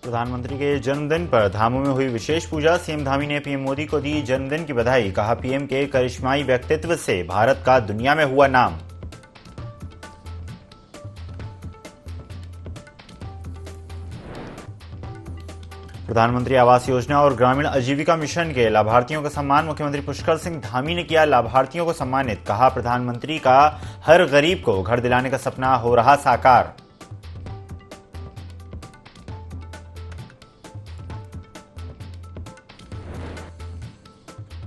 प्रधानमंत्री के जन्मदिन पर धामों में हुई विशेष पूजा। सीएम धामी ने पीएम मोदी को दी जन्मदिन की बधाई। कहा, पीएम के करिश्माई व्यक्तित्व से भारत का दुनिया में हुआ नाम। प्रधानमंत्री आवास योजना और ग्रामीण आजीविका मिशन के लाभार्थियों का सम्मान। मुख्यमंत्री पुष्कर सिंह धामी ने किया लाभार्थियों को सम्मानित। कहा, प्रधानमंत्री का हर गरीब को घर दिलाने का सपना हो रहा साकार।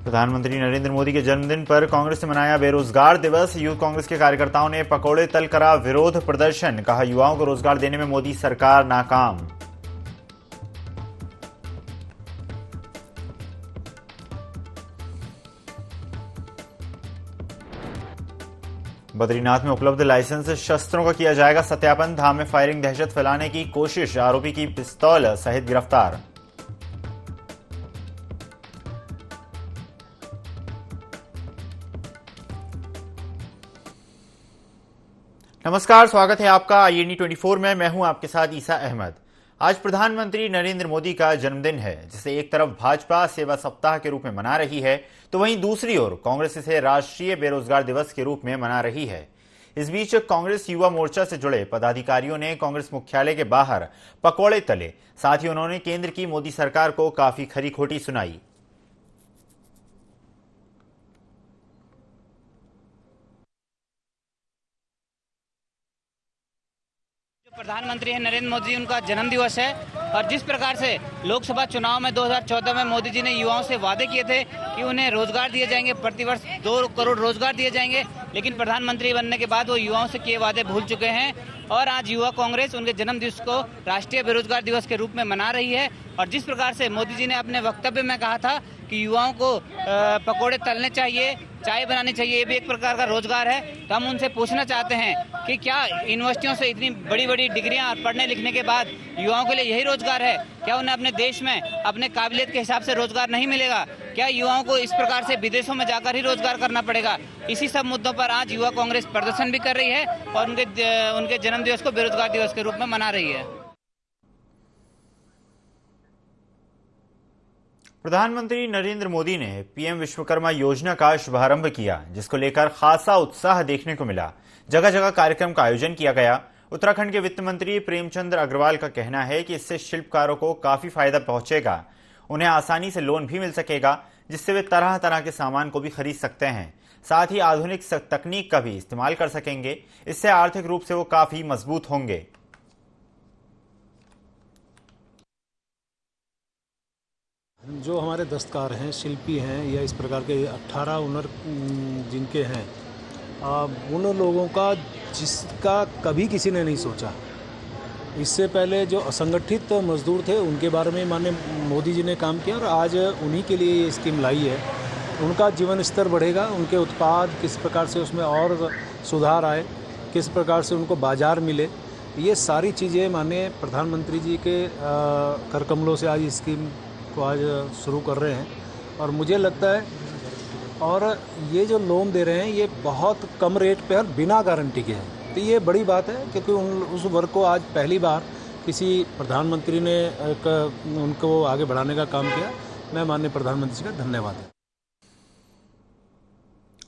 प्रधानमंत्री नरेंद्र मोदी के जन्मदिन पर कांग्रेस ने मनाया बेरोजगार दिवस। यूथ कांग्रेस के कार्यकर्ताओं ने पकौड़े तल करा विरोध प्रदर्शन। कहा, युवाओं को रोजगार देने में मोदी सरकार नाकाम। बद्रीनाथ में उपलब्ध लाइसेंस शस्त्रों का किया जाएगा सत्यापन। धाम में फायरिंग दहशत फैलाने की कोशिश, आरोपी की पिस्तौल सहित गिरफ्तार। नमस्कार, स्वागत है आपका INE 24 में। मैं हूं आपके साथ ईसा अहमद। आज प्रधानमंत्री नरेंद्र मोदी का जन्मदिन है, जिसे एक तरफ भाजपा सेवा सप्ताह के रूप में मना रही है, तो वहीं दूसरी ओर कांग्रेस इसे राष्ट्रीय बेरोजगार दिवस के रूप में मना रही है। इस बीच कांग्रेस युवा मोर्चा से जुड़े पदाधिकारियों ने कांग्रेस मुख्यालय के बाहर पकौड़े तले। साथ ही उन्होंने केंद्र की मोदी सरकार को काफी खरी खोटी सुनाई। प्रधानमंत्री है नरेंद्र मोदी जी, उनका जन्म दिवस है और जिस प्रकार से लोकसभा चुनाव में 2014 में मोदी जी ने युवाओं से वादे किए थे कि उन्हें रोजगार दिए जाएंगे, प्रतिवर्ष 2 करोड़ रोजगार दिए जाएंगे, लेकिन प्रधानमंत्री बनने के बाद वो युवाओं से किए वादे भूल चुके हैं और आज युवा कांग्रेस उनके जन्म दिवस को राष्ट्रीय बेरोजगार दिवस के रूप में मना रही है। और जिस प्रकार से मोदी जी ने अपने वक्तव्य में कहा था कि युवाओं को पकौड़े तलने चाहिए, चाय बनानी चाहिए, ये भी एक प्रकार का रोजगार है, तो हम उनसे पूछना चाहते हैं कि क्या यूनिवर्सिटियों से इतनी बड़ी बड़ी डिग्रियां पढ़ने लिखने के बाद युवाओं के लिए यही रोजगार है? क्या उन्हें अपने देश में अपने काबिलियत के हिसाब से रोजगार नहीं मिलेगा? क्या युवाओं को इस प्रकार से विदेशों में जाकर ही रोजगार करना पड़ेगा? इसी सब मुद्दों पर आज युवा कांग्रेस प्रदर्शन भी कर रही है और उनके जन्म दिवस को बेरोजगार दिवस के रूप में मना रही है। प्रधानमंत्री नरेंद्र मोदी ने पीएम विश्वकर्मा योजना का शुभारंभ किया, जिसको लेकर खासा उत्साह देखने को मिला। जगह जगह कार्यक्रम का आयोजन किया गया। उत्तराखंड के वित्त मंत्री प्रेमचंद अग्रवाल का कहना है कि इससे शिल्पकारों को काफी फायदा पहुंचेगा। उन्हें आसानी से लोन भी मिल सकेगा, जिससे वे तरह तरह के सामान को भी खरीद सकते हैं। साथ ही आधुनिक तकनीक का भी इस्तेमाल कर सकेंगे। इससे आर्थिक रूप से वो काफी मजबूत होंगे। जो हमारे दस्तकार हैं, शिल्पी हैं या इस प्रकार के 18 हुनर जिनके हैं, उन लोगों का जिसका कभी किसी ने नहीं सोचा। इससे पहले जो असंगठित मजदूर थे उनके बारे में माननीय मोदी जी ने काम किया और आज उन्हीं के लिए ये स्कीम लाई है। उनका जीवन स्तर बढ़ेगा, उनके उत्पाद किस प्रकार से उसमें और सुधार आए, किस प्रकार से उनको बाजार मिले, ये सारी चीज़ें माननीय प्रधानमंत्री जी के कर कमलों से आज स्कीम को आज शुरू कर रहे हैं। और मुझे लगता है और ये जो लोन दे रहे हैं ये बहुत कम रेट पे और बिना गारंटी के हैं, तो ये बड़ी बात है क्योंकि उस वर्ग को आज पहली बार किसी प्रधानमंत्री ने उनको आगे बढ़ाने का काम किया। मैं माननीय प्रधानमंत्री जी का धन्यवाद है।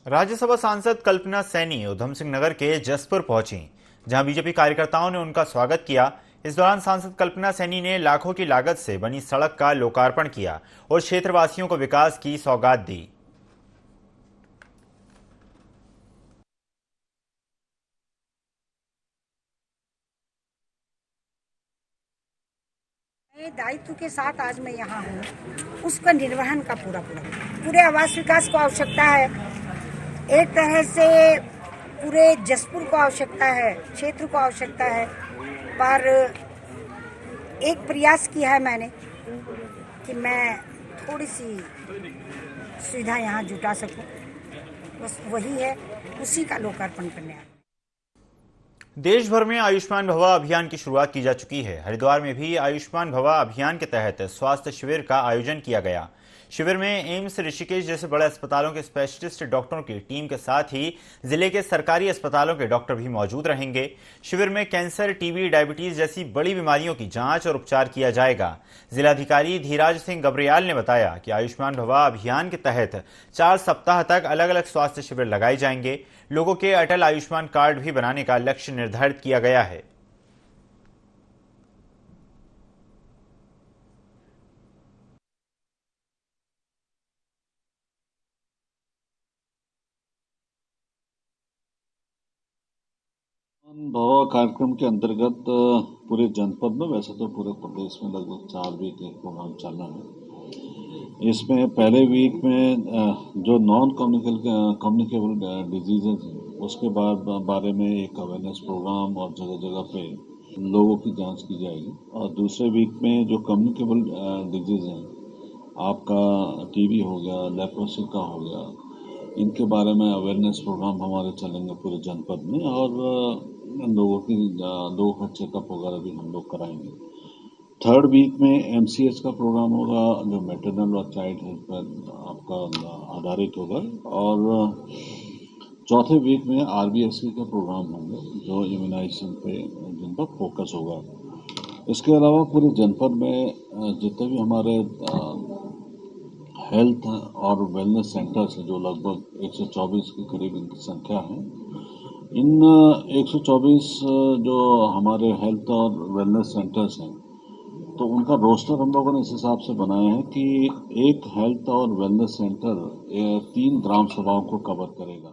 राज्यसभा सांसद कल्पना सैनी उधम सिंह नगर के जसपुर पहुंची, जहां बीजेपी कार्यकर्ताओं ने उनका स्वागत किया। इस दौरान सांसद कल्पना सैनी ने लाखों की लागत से बनी सड़क का लोकार्पण किया और क्षेत्रवासियों को विकास की सौगात दी। दायित्व के साथ आज मैं यहाँ हूँ, उसका निर्वहन का पूरे आवास विकास को आवश्यकता है। एक तरह से पूरे जसपुर को आवश्यकता है, क्षेत्र को आवश्यकता है, पर एक प्रयास किया है मैंने कि मैं थोड़ी सी सुविधा यहाँ जुटा सकूं, बस वही है, उसी का लोकार्पण करने आया। देश भर में आयुष्मान भवा अभियान की शुरुआत की जा चुकी है। हरिद्वार में भी आयुष्मान भवा अभियान के तहत स्वास्थ्य शिविर का आयोजन किया गया। शिविर में एम्स ऋषिकेश जैसे बड़े अस्पतालों के स्पेशलिस्ट डॉक्टरों की टीम के साथ ही जिले के सरकारी अस्पतालों के डॉक्टर भी मौजूद रहेंगे। शिविर में कैंसर, टीबी, डायबिटीज जैसी बड़ी बीमारियों की जांच और उपचार किया जाएगा। जिलाधिकारी धीराज सिंह गब्रियाल ने बताया कि आयुष्मान भवा अभियान के तहत 4 सप्ताह तक अलग अलग स्वास्थ्य शिविर लगाए जाएंगे। लोगों के अटल आयुष्मान कार्ड भी बनाने का लक्ष्य निर्धारित किया गया है। भवा कार्यक्रम के अंतर्गत पूरे जनपद में, वैसे तो पूरे प्रदेश में लगभग 4 वीक एक प्रोग्राम चल रहा है। इसमें पहले वीक में जो नॉन कम्युनिकेबल डिजीजेज हैं उसके बारे में एक अवेयरनेस प्रोग्राम और जगह जगह पे लोगों की जांच की जाएगी। और दूसरे वीक में जो कम्युनिकेबल डिजीज हैं, आपका टीबी हो गया, लेप्रोसी का हो गया, इनके बारे में अवेयरनेस प्रोग्राम हमारे चलेंगे पूरे जनपद में। और लोगों का चेकअप वगैरह भी हम लोग कराएंगे। थर्ड वीक में MCH का प्रोग्राम होगा जो मैटरनल और चाइल्ड हेल्थ पर आपका आधारित होगा। और चौथे वीक में RBSV का प्रोग्राम होंगे जो इम्यूनाइजेशन पे जिन पर फोकस होगा। इसके अलावा पूरे जनपद में जितने भी हमारे हेल्थ और वेलनेस सेंटर्स हैं, जो लगभग 124 के करीब इनकी संख्या है, इन 124 जो हमारे हेल्थ और वेलनेस सेंटर्स हैं, तो उनका रोस्टर हम लोगों ने इस हिसाब से बनाया है कि एक हेल्थ और वेलनेस सेंटर 3 ग्राम सभाओं को कवर करेगा।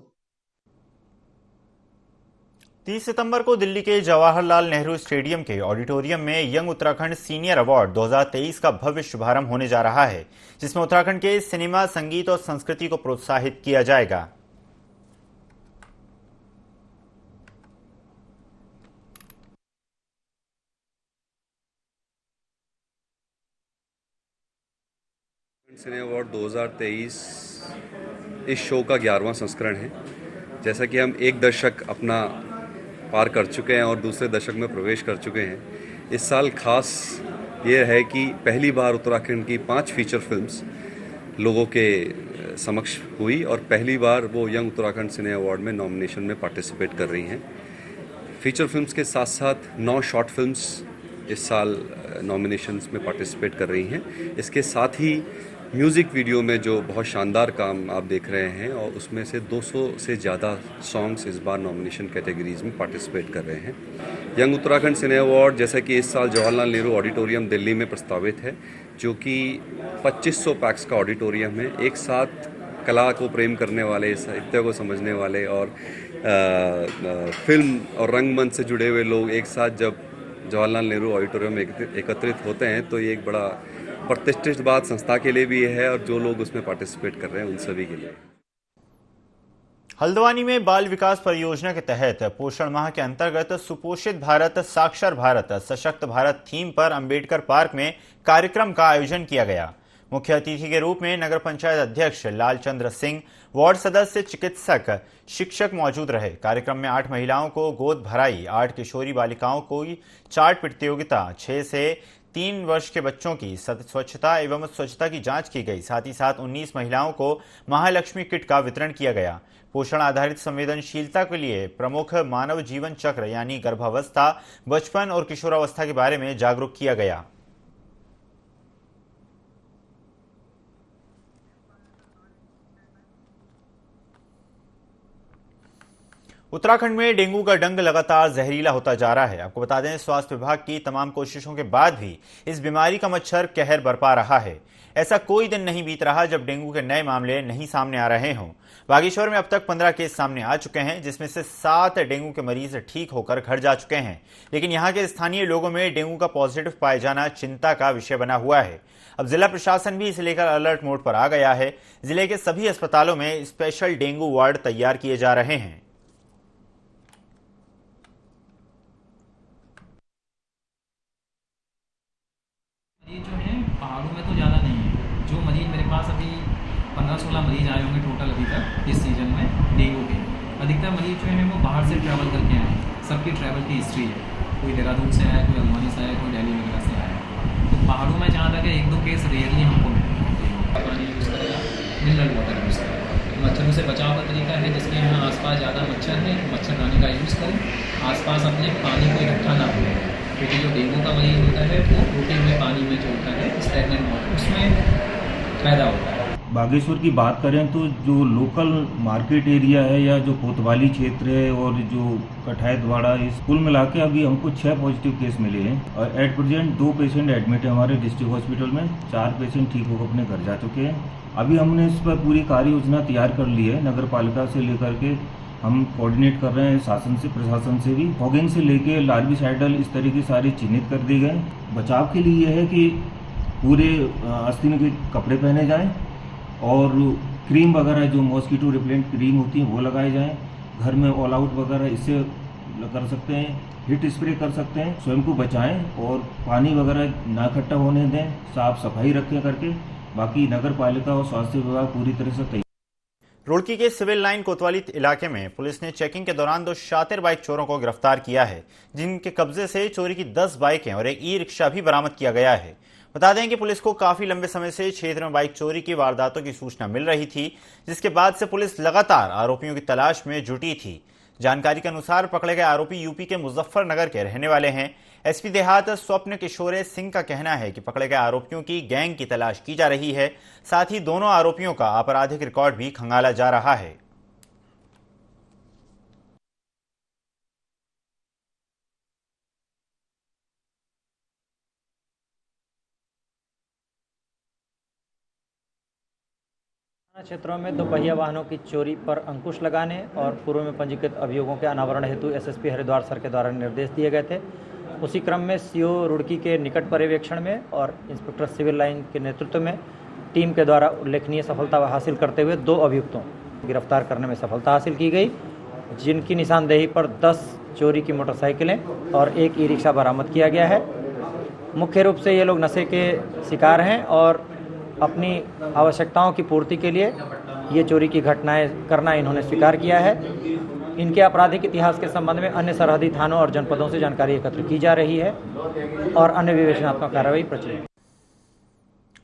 30 सितंबर को दिल्ली के जवाहरलाल नेहरू स्टेडियम के ऑडिटोरियम में यंग उत्तराखंड सीनियर अवार्ड 2023 का भव्य शुभारंभ होने जा रहा है, जिसमें उत्तराखंड के सिनेमा, संगीत और संस्कृति को प्रोत्साहित किया जाएगा। सिने अवार्ड 2023 इस शो का 11वां संस्करण है। जैसा कि हम एक दशक अपना पार कर चुके हैं और दूसरे दशक में प्रवेश कर चुके हैं, इस साल खास ये है कि पहली बार उत्तराखंड की 5 फीचर फिल्म्स लोगों के समक्ष हुई और पहली बार वो यंग उत्तराखंड सिने अवार्ड में नॉमिनेशन में पार्टिसिपेट कर रही हैं। फीचर फिल्म्स के साथ साथ 9 शॉर्ट फिल्म्स इस साल नॉमिनेशंस में पार्टिसिपेट कर रही हैं। इसके साथ ही म्यूज़िक वीडियो में जो बहुत शानदार काम आप देख रहे हैं, और उसमें से 200 से ज़्यादा सॉन्ग्स इस बार नॉमिनेशन कैटेगरीज में पार्टिसिपेट कर रहे हैं। यंग उत्तराखंड सिने अवार्ड जैसा कि इस साल जवाहरलाल नेहरू ऑडिटोरियम दिल्ली में प्रस्तावित है, जो कि 2500 पैक्स का ऑडिटोरियम है। एक साथ कला को प्रेम करने वाले, साहित्य को समझने वाले और फिल्म और रंगमंच से जुड़े हुए लोग एक साथ जब जवाहरलाल नेहरू ऑडिटोरियम में एकत्रित होते हैं तो ये एक बड़ा प्रतिष्ठित बात संस्था के लिए भी है और जो लोग उसमें पार्टिसिपेट कर रहे हैं उन सभी के लिए। हल्द्वानी में बाल विकास परियोजना के तहत पोषण माह के अंतर्गत सुपोषित भारत, साक्षर भारत, सशक्त भारत थीम पर अंबेडकर पार्क में कार्यक्रम का आयोजन किया गया। मुख्य अतिथि के रूप में नगर पंचायत अध्यक्ष लालचंद्र सिंह, वार्ड सदस्य, चिकित्सक, शिक्षक मौजूद रहे। कार्यक्रम में 8 महिलाओं को गोद भराई, 8 किशोरी बालिकाओं को चार्ट प्रतियोगिता, 6 से 3 वर्ष के बच्चों की स्वच्छता एवं स्वच्छता की जांच की गई। साथ ही साथ 19 महिलाओं को महालक्ष्मी किट का वितरण किया गया। पोषण आधारित संवेदनशीलता के लिए प्रमुख मानव जीवन चक्र यानी गर्भावस्था, बचपन और किशोरावस्था के बारे में जागरूक किया गया। उत्तराखंड में डेंगू का डंक लगातार जहरीला होता जा रहा है। आपको बता दें, स्वास्थ्य विभाग की तमाम कोशिशों के बाद भी इस बीमारी का मच्छर कहर बरपा रहा है। ऐसा कोई दिन नहीं बीत रहा जब डेंगू के नए मामले नहीं सामने आ रहे हों। बागेश्वर में अब तक 15 केस सामने आ चुके हैं, जिसमें से 7 डेंगू के मरीज ठीक होकर घर जा चुके हैं। लेकिन यहाँ के स्थानीय लोगों में डेंगू का पॉजिटिव पाए जाना चिंता का विषय बना हुआ है। अब जिला प्रशासन भी इसे लेकर अलर्ट मोड पर आ गया है। जिले के सभी अस्पतालों में स्पेशल डेंगू वार्ड तैयार किए जा रहे हैं। ये जो है पहाड़ों में तो ज़्यादा नहीं है। जो मरीज मेरे पास अभी 15-16 मरीज आए होंगे टोटल अभी तक इस सीज़न में डेंगू के। अधिकतर मरीज जो है वो बाहर से ट्रैवल करके आए हैं। सबकी ट्रैवल की हिस्ट्री है, कोई देहरादून से आया, कोई हल्द्वानी से आया, कोई दिल्ली वगैरह से आया। तो पहाड़ों में जहाँ तक 1-2 केस रेयरली हमको मिले। पानी यूज़ करेगा, मिनरल वाटर यूज़ करेगा। मच्छरों से बचाव का तरीका है, जिसके यहाँ आसपास ज़्यादा मच्छर है, मच्छरदानी का यूज़ करें। आसपास अपने पानी को इकट्ठा ना करें, क्योंकि जो डेंगू का मरीज होता है वो रुके हुए पानी में जो होता है स्टैग्नेंट वाटर, उसमें पैदा होता है। बागेश्वर की बात करें तो जो लोकल मार्केट एरिया है या जो कोतवाली क्षेत्र है और जो कठायतवाड़ा, इस कुल मिला के अभी हमको 6 पॉजिटिव केस मिले हैं और एट प्रेजेंट 2 पेशेंट एडमिट है हमारे डिस्ट्रिक्ट हॉस्पिटल में। 4 पेशेंट ठीक होकर अपने घर जा चुके हैं। अभी हमने इस पर पूरी कार्य योजना तैयार कर ली है। नगर पालिका से लेकर के हम कोऑर्डिनेट कर रहे हैं शासन से, प्रशासन से भी। फॉगिंग से लेके लार्विसाइडल इस तरह की सारी चिन्हित कर दी गए। बचाव के लिए यह है कि पूरे आस्तीन के कपड़े पहने जाएं और क्रीम वगैरह जो मॉस्किटो रिपेलेंट क्रीम होती है वो लगाए जाएं। घर में ऑल आउट वगैरह इससे कर सकते हैं, हिट स्प्रे कर सकते हैं, स्वयं को बचाएं और पानी वगैरह ना इकट्ठा होने दें, साफ सफाई रखें करके। बाकी नगर पालिका और स्वास्थ्य विभाग पूरी तरह से तैयार। रुड़की के सिविल लाइन कोतवाली इलाके में पुलिस ने चेकिंग के दौरान 2 शातिर बाइक चोरों को गिरफ्तार किया है, जिनके कब्जे से चोरी की 10 बाइकें और एक ई-रिक्शा भी बरामद किया गया है। बता दें कि पुलिस को काफी लंबे समय से क्षेत्र में बाइक चोरी की वारदातों की सूचना मिल रही थी, जिसके बाद से पुलिस लगातार आरोपियों की तलाश में जुटी थी। जानकारी के अनुसार पकड़े गए आरोपी यूपी के मुजफ्फरनगर के रहने वाले हैं। एसपी देहात स्वप्न किशोर सिंह का कहना है कि पकड़े गए आरोपियों की गैंग की तलाश की जा रही है। साथ ही दोनों आरोपियों का आपराधिक रिकॉर्ड भी खंगाला जा रहा है। क्षेत्रों में 2 पहिया वाहनों की चोरी पर अंकुश लगाने और पूर्व में पंजीकृत अभियोगों के अनावरण हेतु एसएसपी हरिद्वार सर के द्वारा निर्देश दिए गए थे। उसी क्रम में सीओ रुड़की के निकट पर्यवेक्षण में और इंस्पेक्टर सिविल लाइन के नेतृत्व में टीम के द्वारा उल्लेखनीय सफलता हासिल करते हुए 2 अभियुक्तों गिरफ्तार करने में सफलता हासिल की गई, जिनकी निशानदेही पर 10 चोरी की मोटरसाइकिलें और एक ई-रिक्शा बरामद किया गया है। मुख्य रूप से ये लोग नशे के शिकार हैं और अपनी आवश्यकताओं की पूर्ति के लिए ये चोरी की घटनाएं करना इन्होंने स्वीकार किया है। इनके आपराधिक इतिहास के संबंध में अन्य सरहदी थानों और जनपदों से जानकारी एकत्र की जा रही है और अन्य विवेचनात्मक कार्रवाई प्रचलित।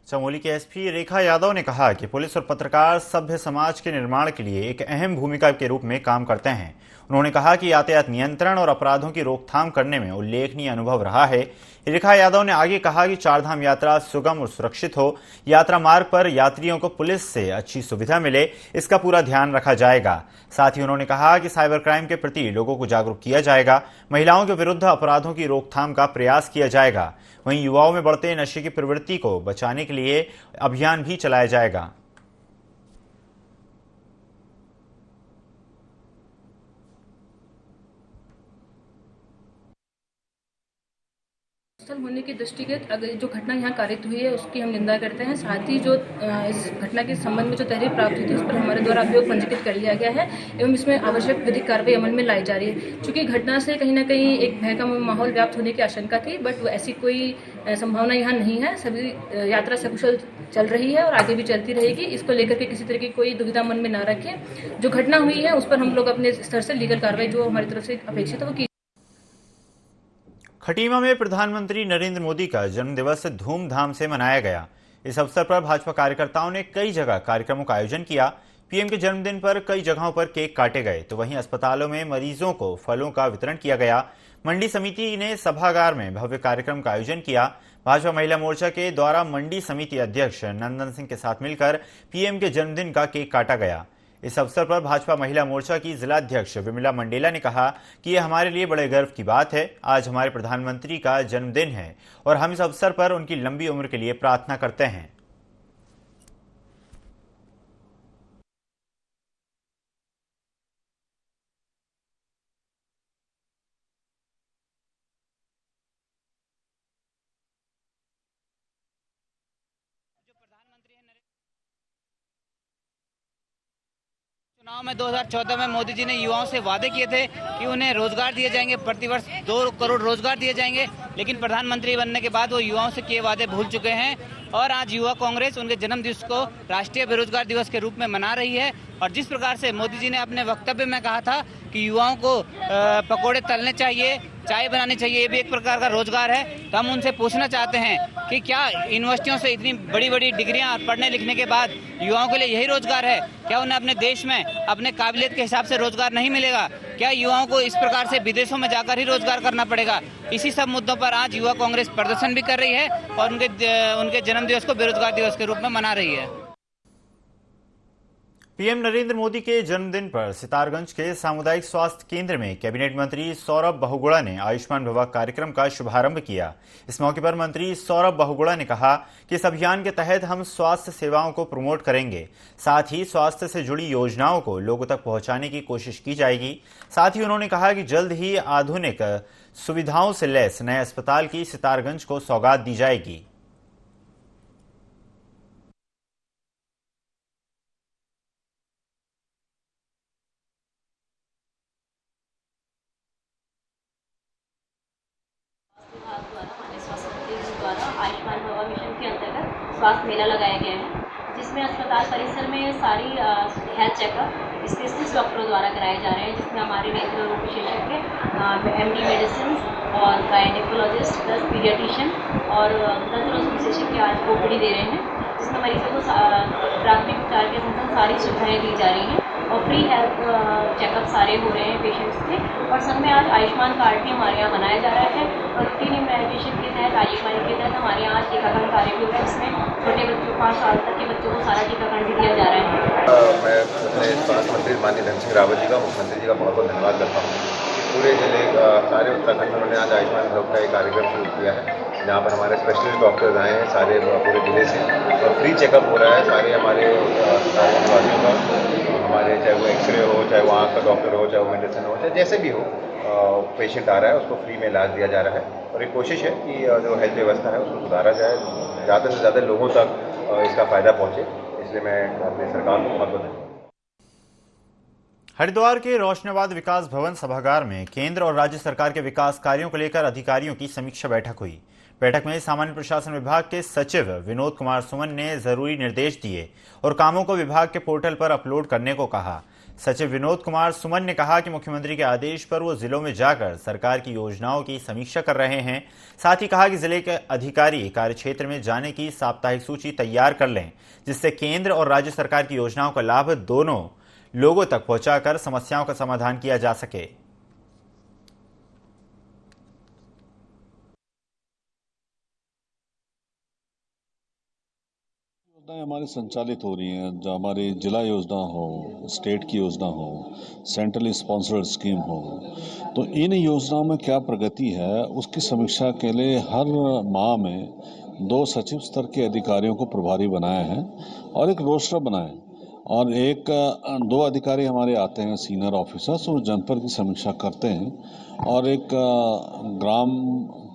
चमोली के एसपी रेखा यादव ने कहा कि पुलिस और पत्रकार सभ्य समाज के निर्माण के लिए एक अहम भूमिका के रूप में काम करते हैं। उन्होंने कहा कि यातायात नियंत्रण और अपराधों की रोकथाम करने में उल्लेखनीय अनुभव रहा है। रेखा यादव ने आगे कहा कि चारधाम यात्रा सुगम और सुरक्षित हो, यात्रा मार्ग पर यात्रियों को पुलिस से अच्छी सुविधा मिले, इसका पूरा ध्यान रखा जाएगा। साथ ही उन्होंने कहा कि साइबर क्राइम के प्रति लोगों को जागरूक किया जाएगा, महिलाओं के विरुद्ध अपराधों की रोकथाम का प्रयास किया जाएगा। वहीं युवाओं में बढ़ते नशे की प्रवृत्ति को बचाने के लिए अभियान भी चलाया जाएगा। स्थल होने के दृष्टिगत अगर जो घटना यहाँ कारित हुई है उसकी हम निंदा करते हैं। साथ ही जो इस घटना के संबंध में जो तहरीर प्राप्त हुई थी उस पर हमारे द्वारा अभियोग पंजीकृत कर लिया गया है एवं इसमें आवश्यक विधिक कार्रवाई अमल में लाई जा रही है। चूंकि घटना से कहीं ना कहीं एक भय का माहौल व्याप्त होने की आशंका थी, बट ऐसी कोई संभावना यहाँ नहीं है। सभी यात्रा सकुशल चल रही है और आगे भी चलती रहेगी। इसको लेकर के किसी तरह की कोई दुविधा मन में ना रखें। जो घटना हुई है उस पर हम लोग अपने स्तर से लीगल कार्रवाई जो हमारी तरफ से अपेक्षित है वो की। खटीमा में प्रधानमंत्री नरेंद्र मोदी का जन्मदिवस धूमधाम से मनाया गया। इस अवसर पर भाजपा कार्यकर्ताओं ने कई जगह कार्यक्रमों का आयोजन किया। पीएम के जन्मदिन पर कई जगहों पर केक काटे गए, तो वहीं अस्पतालों में मरीजों को फलों का वितरण किया गया। मंडी समिति ने सभागार में भव्य कार्यक्रम का आयोजन किया। भाजपा महिला मोर्चा के द्वारा मंडी समिति अध्यक्ष नंदन सिंह के साथ मिलकर पीएम के जन्मदिन का केक काटा गया। इस अवसर पर भाजपा महिला मोर्चा की जिलाध्यक्ष विमला मंडेला ने कहा कि यह हमारे लिए बड़े गर्व की बात है। आज हमारे प्रधानमंत्री का जन्मदिन है और हम इस अवसर पर उनकी लंबी उम्र के लिए प्रार्थना करते हैं। चुनाव में 2014 में मोदी जी ने युवाओं से वादे किए थे कि उन्हें रोजगार दिए जाएंगे, प्रतिवर्ष 2 करोड़ रोजगार दिए जाएंगे, लेकिन प्रधानमंत्री बनने के बाद वो युवाओं से किए वादे भूल चुके हैं और आज युवा कांग्रेस उनके जन्म दिवस को राष्ट्रीय बेरोजगार दिवस के रूप में मना रही है। और जिस प्रकार से मोदी जी ने अपने वक्तव्य में कहा था कि युवाओं को पकोड़े तलने चाहिए, चाय बनानी चाहिए, ये भी एक प्रकार का रोजगार है। तो हम उनसे पूछना चाहते हैं कि क्या यूनिवर्सिटियों से इतनी बड़ी बड़ी डिग्रियां पढ़ने लिखने के बाद युवाओं के लिए यही रोजगार है? क्या उन्हें अपने देश में अपने काबिलियत के हिसाब से रोजगार नहीं मिलेगा? क्या युवाओं को इस प्रकार से विदेशों में जाकर ही रोजगार करना पड़ेगा? इसी सब मुद्दों पर आज युवा कांग्रेस प्रदर्शन भी कर रही है और उनके जन्मदिवस को बेरोजगार दिवस के रूप में मना रही है। पीएम नरेंद्र मोदी के जन्मदिन पर सितारगंज के सामुदायिक स्वास्थ्य केंद्र में कैबिनेट मंत्री सौरभ बहुगुणा ने आयुष्मान भव कार्यक्रम का शुभारंभ किया। इस मौके पर मंत्री सौरभ बहुगुणा ने कहा कि इस अभियान के तहत हम स्वास्थ्य सेवाओं को प्रमोट करेंगे, साथ ही स्वास्थ्य से जुड़ी योजनाओं को लोगों तक पहुंचाने की कोशिश की जाएगी। साथ ही उन्होंने कहा कि जल्द ही आधुनिक सुविधाओं से लैस नए अस्पताल की सितारगंज को सौगात दी जाएगी। आयुष्मान भव मिशन के अंतर्गत स्वास्थ्य मेला लगाया गया है, जिसमें अस्पताल परिसर में सारी हेल्थ चेकअप स्पेशलिस्ट डॉक्टरों द्वारा कराए जा रहे हैं, जिसमें हमारे नेत्र रोग विशेषज्ञ, MD मेडिसिन और गायनेकोलॉजिस्ट प्लस पीडियाट्रिशियन और दंत रोग विशेषज्ञ आज OPD दे रहे हैं, जिसमें मरीजों को प्राथमिक उपचार के संबंध सारी सुविधाएँ दी जा रही हैं और फ्री हेल्थ चेकअप सारे हो रहे हैं पेशेंट्स के। और संग में आज आयुष्मान कार्ड भी हमारे यहाँ बनाया जा रहा है और रूटीन इम्यूनाइजेशन के तहत आयुष्मान के तहत हमारे यहाँ आज टीकाकरण कार्य भी हो रहा है, जिसमें छोटे बच्चों 5 साल तक के बच्चों को सारा टीकाकरण भी दिया जा रहा है। मैं अपने स्वास्थ्य मंत्री माननीय धन सिंह रावत जी का, मुख्यमंत्री जी का बहुत बहुत धन्यवाद करता हूँ। पूरे जिले सारे उत्तराखंड में उन्होंने आज आयुष्मान भव का एक कार्यक्रम शुरू किया है, जहाँ पर हमारे स्पेशलिस्ट डॉक्टर्स आए हैं सारे पूरे जिले से और फ्री चेकअप हो रहा है सारे हमारे निवासियों का। हमारे चाहे वो एक्सरे हो, चाहे वो आँख का डॉक्टर हो, चाहे वो मेडिसिन हो, चाहे जैसे भी हो पेशेंट आ रहा है उसको फ्री में इलाज दिया जा रहा है। और एक कोशिश है कि जो हेल्थ व्यवस्था है उसको सुधारा जाए, ज़्यादा से ज़्यादा लोगों तक इसका फ़ायदा पहुँचे, इसलिए मैं अपनी सरकार को बहुत बहुत हरिद्वार के रोशनाबाद विकास भवन सभागार में केंद्र और राज्य सरकार के विकास कार्यों को लेकर अधिकारियों की समीक्षा बैठक हुई। बैठक में सामान्य प्रशासन विभाग के सचिव विनोद कुमार सुमन ने जरूरी निर्देश दिए और कामों को विभाग के पोर्टल पर अपलोड करने को कहा। सचिव विनोद कुमार सुमन ने कहा कि मुख्यमंत्री के आदेश पर वो जिलों में जाकर सरकार की योजनाओं की समीक्षा कर रहे हैं। साथ ही कहा कि जिले के अधिकारी कार्यक्षेत्र में जाने की साप्ताहिक सूची तैयार कर लें, जिससे केंद्र और राज्य सरकार की योजनाओं का लाभ दोनों लोगों तक पहुंचाकर समस्याओं का समाधान किया जा सके। योजनाएं हमारी संचालित हो रही हैं, जो हमारी जिला योजना हो, स्टेट की योजना हो, सेंट्रली स्पॉन्सर्ड स्कीम हो, तो इन योजनाओं में क्या प्रगति है उसकी समीक्षा के लिए हर माह में 2 सचिव स्तर के अधिकारियों को प्रभारी बनाए हैं और एक रोस्टर बनाए और 2 अधिकारी हमारे आते हैं सीनियर ऑफिसर्स और जनपद की समीक्षा करते हैं और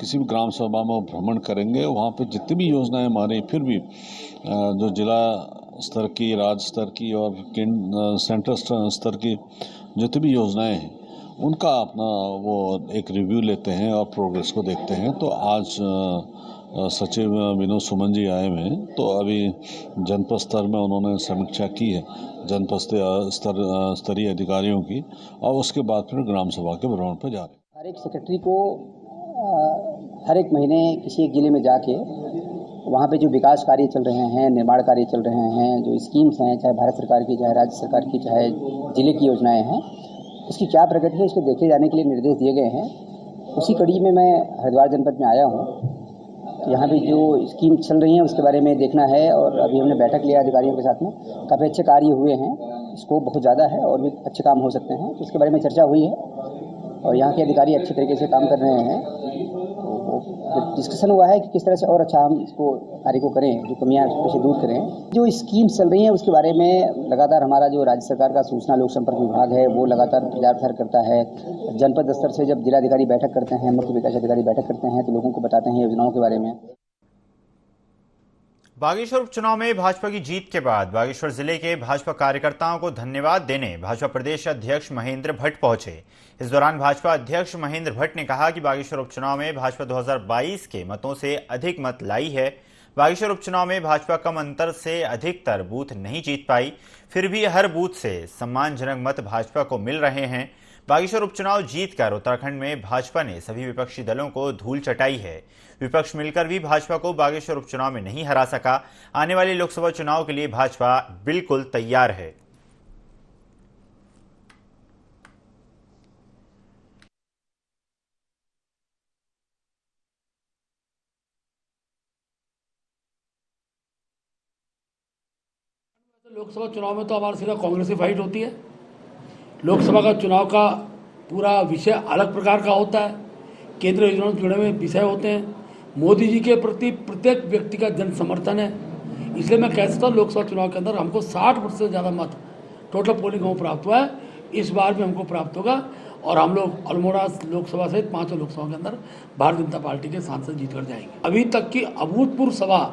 किसी भी ग्राम सभा में भ्रमण करेंगे। वहाँ पे जितनी भी योजनाएं हमारी फिर भी जो जिला स्तर की, राज्य स्तर की और सेंट्रल स्तर की जितनी भी योजनाएं हैं उनका अपना वो एक रिव्यू लेते हैं और प्रोग्रेस को देखते हैं। तो आज सचिव विनोद सुमन जी आए हुए हैं, तो अभी जनपद स्तर में उन्होंने समीक्षा की है जनपद स्तरीय अधिकारियों की और उसके बाद फिर ग्राम सभा के भ्रमण पर जा रहे हैं। हर एक सेक्रेटरी को हर एक महीने किसी एक जिले में जाके वहाँ पे जो विकास कार्य चल रहे हैं, निर्माण कार्य चल रहे हैं, जो स्कीम्स हैं, चाहे भारत सरकार की, चाहे राज्य सरकार की, चाहे जिले की योजनाएं हैं, उसकी क्या प्रगति है इसको देखे जाने के लिए निर्देश दिए गए हैं। उसी कड़ी में मैं हरिद्वार जनपद में आया हूँ। यहाँ पे जो स्कीम चल रही हैं उसके बारे में देखना है और अभी हमने बैठक लिया अधिकारियों के साथ में। काफ़ी अच्छे कार्य हुए हैं, स्कोप बहुत ज़्यादा है और भी अच्छे काम हो सकते हैं, तो इसके बारे में चर्चा हुई है और यहाँ के अधिकारी अच्छे तरीके से काम कर रहे हैं। डिस्कशन हुआ है कि किस तरह से और अच्छा हम इसको कार्य को करें, जो कमियां उसे दूर करें। जो स्कीम्स चल रही हैं उसके बारे में लगातार हमारा जो राज्य सरकार का सूचना लोक संपर्क विभाग है वो लगातार प्रचार प्रसार करता है। जनपद स्तर से जब जिलाधिकारी बैठक करते हैं, मुख्य विकास अधिकारी बैठक करते हैं, तो लोगों को बताते हैं योजनाओं के बारे में। बागेश्वर उपचुनाव में भाजपा की जीत के बाद बागेश्वर जिले के भाजपा कार्यकर्ताओं को धन्यवाद देने भाजपा प्रदेश अध्यक्ष महेंद्र भट्ट पहुंचे। इस दौरान भाजपा अध्यक्ष महेंद्र भट्ट ने कहा कि बागेश्वर उपचुनाव में भाजपा 2022 के मतों से अधिक मत लाई है। बागेश्वर उपचुनाव में भाजपा कम अंतर से अधिकतर बूथ नहीं जीत पाई, फिर भी हर बूथ से सम्मानजनक मत भाजपा को मिल रहे हैं। बागेश्वर उपचुनाव जीतकर उत्तराखंड में भाजपा ने सभी विपक्षी दलों को धूल चटाई है। विपक्ष मिलकर भी भाजपा को बागेश्वर उपचुनाव में नहीं हरा सका। आने वाले लोकसभा चुनाव के लिए भाजपा बिल्कुल तैयार है। लोकसभा चुनाव में तो हमारा सीधा कांग्रेस से फाइट होती है। लोकसभा का चुनाव का पूरा विषय अलग प्रकार का होता है। केंद्र योजनाओं से जुड़े हुए विषय होते हैं। मोदी जी के प्रति प्रत्येक व्यक्ति का जन समर्थन है। इसलिए मैं कह सकता हूँ लोकसभा चुनाव के अंदर हमको 60% से ज़्यादा मत टोटल पोलिंग में प्राप्त हुआ है। इस बार भी हमको प्राप्त होगा और हम लोग अल्मोड़ा लोकसभा सहित 5 लोकसभा के अंदर भारतीय जनता पार्टी के सांसद जीत कर जाएंगे। अभी तक की अभूतपूर्व सभा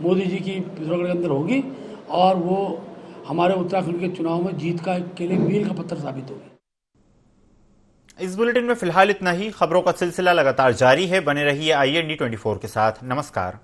मोदी जी की पिथौरागढ़ के अंदर होगी और वो हमारे उत्तराखंड के चुनाव में जीत का के लिए मील का पत्थर साबित होगी। इस बुलेटिन में फिलहाल इतना ही। खबरों का सिलसिला लगातार जारी है। बने रहिए IND24 के साथ। नमस्कार।